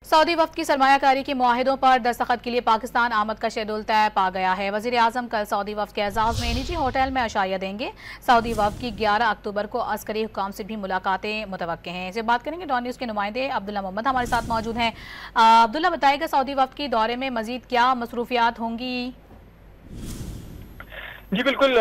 Saudi वफ्द की सरमायाकारी के मुआहिदों पर दस्तखत के लिए पाकिस्तान आमद का शेड्यूल तय पा गया है। वज़ीर आज़म कल सऊदी वफ्द के एजाज़ में निजी होटल में अशाया देंगे। सऊदी वफ्द की 11 अक्टूबर को अस्करी हुकाम से भी मुलाकातें मुतवक्के हैं। इसे बात करेंगे डॉन न्यूज़ के नुमाइंदे अब्दुल्ला मोहम्मद हमारे साथ मौजूद हैं। अब्दुल्ला, बताइएगा सऊदी वफ्द के दौरे में मजीद क्या मसरूफियात होंगी? जी बिल्कुल,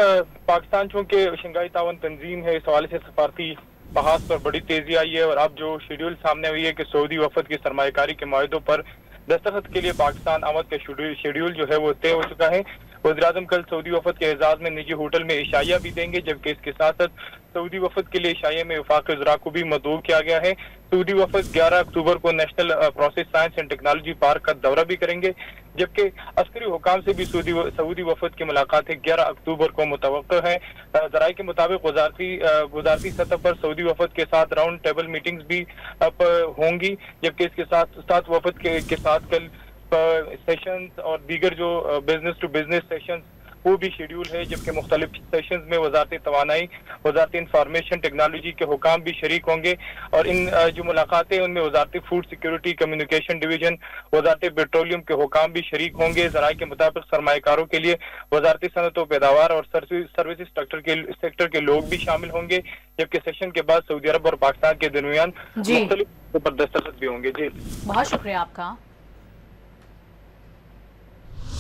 पाकिस्तान चूंकि शंघाई ताउन तंजीम है, इस हवाले से सफारती बहास पर बड़ी तेजी आई है और अब जो शेड्यूल सामने हुई है कि सऊदी वफद की सरमायाकारी के माहिदों पर दस्तखत के लिए पाकिस्तान आमद का शेड्यूल जो है वो तय हो चुका है। वज़ीर-ए-आज़म कल सऊदी वफद के एजाज में निजी होटल में इशाया भी देंगे, जबकि इसके साथ साथ सऊदी वफद के लिए इशाये में वफाक वज़रा को भी मदऊ किया गया है। सऊदी वफद 11 अक्टूबर को national process science and technology park का दौरा भी करेंगे, जबकि अस्करी हुकाम से भी सऊदी वफद की मुलाकातें 11 अक्टूबर को मुतवक्किल है। जराये के मुताबिक वजारती सतह पर सऊदी वफद के साथ राउंड टेबल मीटिंग्स भी अब होंगी, जबकि इसके साथ साथ वफद के साथ कल सेशंस और दीगर जो बिजनेस टू बिजनेस सेशंस वो भी शेड्यूल है, जबकि मुख्तलिफ सेशंस में वजारत तवानाई, वजारत इंफॉर्मेशन टेक्नोलॉजी के हुकाम भी शरीक होंगे और इन जो मुलाकातें उनमें वजारत फूड सिक्योरिटी, कम्युनिकेशन डिवीजन, वजारत पेट्रोलियम के हुकाम भी शरीक होंगे। जराये के मुताबिक सरमायाकारों के लिए वजारत सनत व पैदावार और सर्विस सेक्टर के लोग भी शामिल होंगे, जबकि सेशन के बाद सऊदी अरब और पाकिस्तान के दरमियान मुख्तलिफ पर दस्तखत भी होंगे। जी, बहुत शुक्रिया आपका।